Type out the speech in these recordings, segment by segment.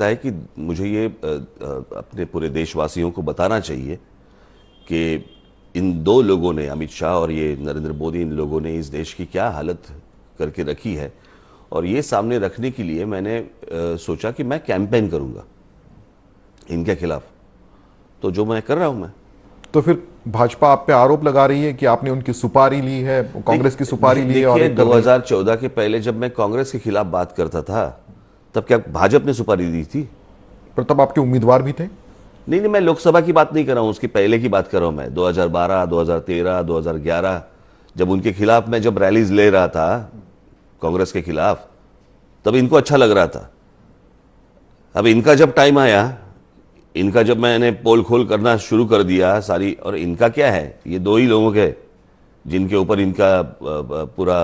लगता है कि मुझे ये अपने पूरे देशवासियों को बताना चाहिए कि इन दो लोगों ने, अमित शाह और ये नरेंद्र मोदी, इन लोगों ने इस देश की क्या हालत करके रखी है। और ये सामने रखने के लिए मैंने सोचा कि मैं कैंपेन करूंगा इनके खिलाफ, तो जो मैं कर रहा हूं। मैं तो फिर भाजपा आप पे आरोप लगा रही है कि आपने उनकी सुपारी ली है, कांग्रेस की सुपारी ली है। और 2014 के पहले जब मैं कांग्रेस के खिलाफ बात करता था तब क्या भाजपा ने सुपारी दी थी? पर तब आपके उम्मीदवार भी थे। नहीं, मैं लोकसभा की बात नहीं कर रहा हूं, उसकी पहले की बात कर रहा हूं। मैं 2012, 2013, 2011 जब उनके खिलाफ मैं जब रैलीज ले रहा था कांग्रेस के खिलाफ, तब इनको अच्छा लग रहा था। अब इनका जब टाइम आया, इनका जब मैंने पोल खोल करना शुरू कर दिया सारी, और इनका क्या है, ये दो ही लोगों के जिनके ऊपर इनका पूरा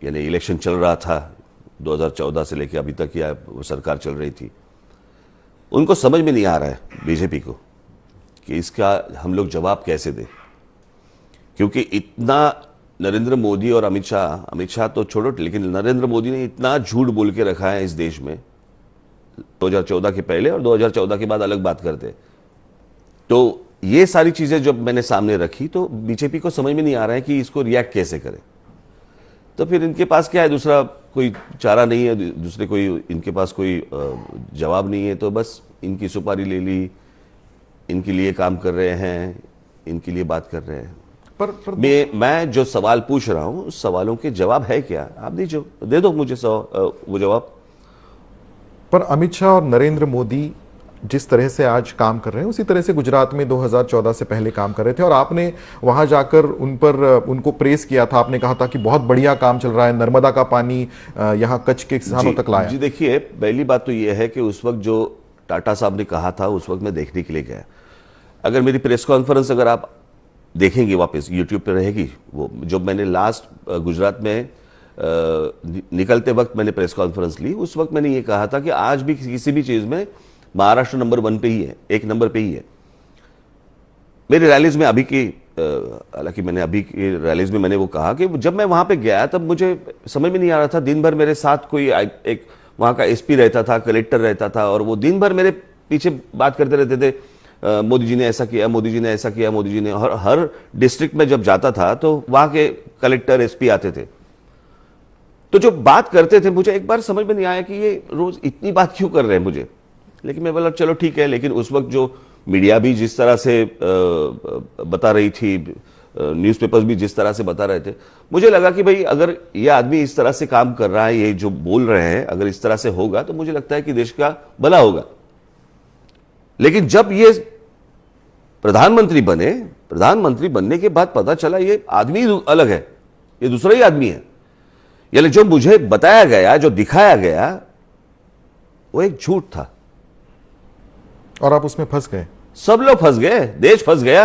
यानी इलेक्शन चल रहा था 2014 से लेकर अभी तक, या सरकार चल रही थी। उनको समझ में नहीं आ रहा है बीजेपी को कि इसका हम लोग जवाब कैसे दें, क्योंकि इतना नरेंद्र मोदी और अमित शाह तो छोड़ो, लेकिन नरेंद्र मोदी ने इतना झूठ बोल के रखा है इस देश में 2014 के पहले, और 2014 के बाद अलग बात करते। तो ये सारी चीजें जब मैंने सामने रखी तो बीजेपी को समझ में नहीं आ रहा है कि इसको रिएक्ट कैसे करें। तो फिर इनके पास क्या है, दूसरा कोई चारा नहीं है, दूसरे कोई इनके पास कोई जवाब नहीं है, तो बस इनकी सुपारी ले ली, इनके लिए काम कर रहे हैं, इनके लिए बात कर रहे हैं। पर मैं जो सवाल पूछ रहा हूं उस सवालों के जवाब है क्या, आप दीजिए, दे दो मुझे वो जवाब। पर अमित शाह और नरेंद्र मोदी जिस तरह से आज काम कर रहे हैं उसी तरह से गुजरात में 2014 से पहले काम कर रहे थे, और आपने वहां जाकर उनको प्रेस किया था। आपने कहा था कि बहुत बढ़िया काम चल रहा है, नर्मदा का पानी यहां कच्छ के किसानों तक लाया। जी देखिए, पहली बात तो यह है कि उस वक्त जो टाटा साहब ने कहा था उस वक्त मैं देखने के लिए गया। अगर मेरी प्रेस कॉन्फ्रेंस अगर आप देखेंगे वापस यूट्यूब पे रहेगी, वो जो मैंने लास्ट गुजरात में निकलते वक्त मैंने प्रेस कॉन्फ्रेंस ली, उस वक्त मैंने ये कहा था कि आज भी किसी भी चीज में महाराष्ट्र नंबर 1 पे ही है, एक नंबर पे ही है। मेरी रैलीज में अभी की, हालांकि मैंने अभी की रैलीज में मैंने वो कहा कि जब मैं वहां पे गया तब मुझे समझ में नहीं आ रहा था। दिन भर मेरे साथ कोई एक वहां का एसपी रहता था, कलेक्टर रहता था, और वो दिन भर मेरे पीछे बात करते रहते थे, मोदी जी ने ऐसा किया, मोदी जी ने ऐसा किया, मोदी जी ने। हर डिस्ट्रिक्ट में जब जाता था तो वहां के कलेक्टर एसपी आते थे, तो जो बात करते थे मुझे एक बार समझ में नहीं आया कि ये रोज इतनी बात क्यों कर रहे हैं मुझे। लेकिन मैं बोला चलो ठीक है। लेकिन उस वक्त जो मीडिया भी जिस तरह से बता रही थी, न्यूज़पेपर्स भी जिस तरह से बता रहे थे, मुझे लगा कि भाई अगर ये आदमी इस तरह से काम कर रहा है, ये जो बोल रहे हैं, अगर इस तरह से होगा तो मुझे लगता है कि देश का भला होगा। लेकिन जब ये प्रधानमंत्री बनने के बाद पता चला ये आदमी अलग है, ये दूसरा ही आदमी है। यानी जो मुझे बताया गया, जो दिखाया गया, वो एक झूठ था, और आप उसमें फंस गए। सब लोग फंस गए, देश फंस गया।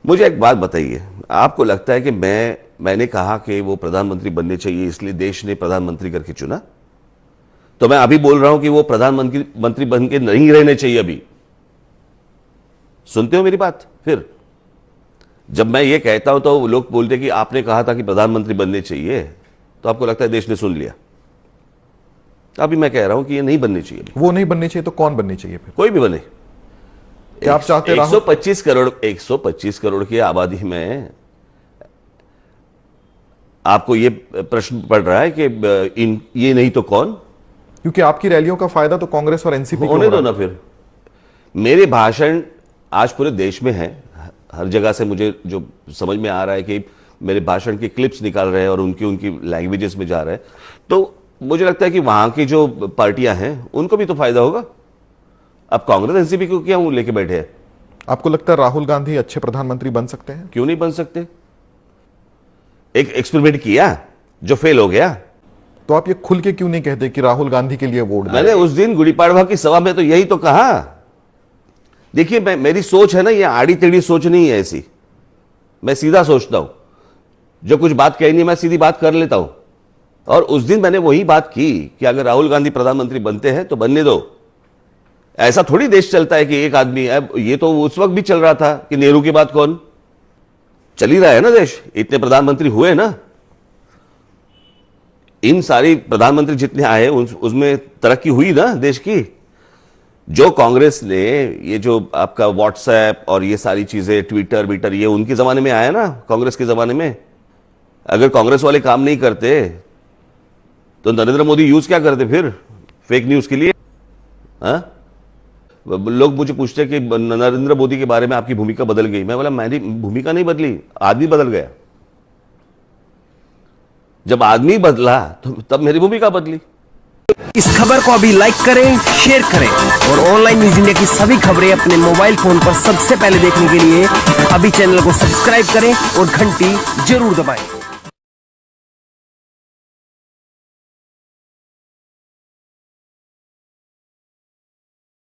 मुझे एक बात बताइए, आपको लगता है कि मैंने कहा कि वो प्रधानमंत्री बनने चाहिए इसलिए देश ने प्रधानमंत्री करके चुना? तो मैं अभी बोल रहा हूं कि वो प्रधानमंत्री बन के नहीं रहने चाहिए अभी। सुनते हो मेरी बात? फिर जब मैं ये कहता हूं तो लोग बोलते कि आपने कहा था कि प्रधानमंत्री बनने चाहिए, तो आपको लगता है देश ने सुन लिया। अभी मैं कह रहा हूं कि ये नहीं बनने चाहिए। वो नहीं बनने चाहिए तो कौन बनने चाहिए फिर? कोई भी बने। क्या आप चाहते हैं 125 करोड़ की आबादी में आपको ये प्रश्न पड़ रहा है कि ये नहीं तो कौन? क्योंकि आपकी रैलियों का फायदा तो कांग्रेस और एनसीपी होने दो ना। फिर मेरे भाषण आज पूरे देश में है, हर जगह से मुझे जो समझ में आ रहा है कि मेरे भाषण के क्लिप्स निकाल रहे हैं और उनकी लैंग्वेजेस में जा रहे हैं, तो मुझे लगता है कि वहां की जो पार्टियां हैं उनको भी तो फायदा होगा। अब कांग्रेस एनसीपी को क्या लेके बैठे हैं? आपको लगता है राहुल गांधी अच्छे प्रधानमंत्री बन सकते हैं? क्यों नहीं बन सकते? एक एक्सपेरिमेंट किया जो फेल हो गया, तो आप ये खुल के क्यों नहीं कहते कि राहुल गांधी के लिए वोट दें? मैंने उस दिन गुड़ी पाड़वा की सभा में तो यही तो कहा। देखिए, मेरी सोच है ना, ये आड़ी टेढ़ी सोच नहीं है ऐसी। मैं सीधा सोचता हूं, जो कुछ बात कहनी है मैं सीधी बात कर लेता हूं। और उस दिन मैंने वही बात की कि अगर राहुल गांधी प्रधानमंत्री बनते हैं तो बनने दो। ऐसा थोड़ी देश चलता है कि एक आदमी है। ये तो उस वक्त भी चल रहा था कि नेहरू के बाद कौन? चल ही रहा है ना देश, इतने प्रधानमंत्री हुए ना। इन सारी प्रधानमंत्री जितने आए उसमें तरक्की हुई ना देश की। जो कांग्रेस ने ये जो आपका व्हाट्सएप और ये सारी चीजें ट्विटर बीटर ये उनके जमाने में आया ना, कांग्रेस के जमाने में। अगर कांग्रेस वाले काम नहीं करते तो नरेंद्र मोदी यूज क्या करते फिर फेक न्यूज के लिए? हाँ, लोग मुझे पूछते हैं कि नरेंद्र मोदी के बारे में आपकी भूमिका बदल गई। मैं बोला मेरी भूमिका नहीं बदली, आदमी बदल गया। जब आदमी बदला तो तब मेरी भूमिका बदली। इस खबर को अभी लाइक करें, शेयर करें और ऑनलाइन न्यूज इंडिया की सभी खबरें अपने मोबाइल फोन पर सबसे पहले देखने के लिए अभी चैनल को सब्सक्राइब करें और घंटी जरूर दबाएं।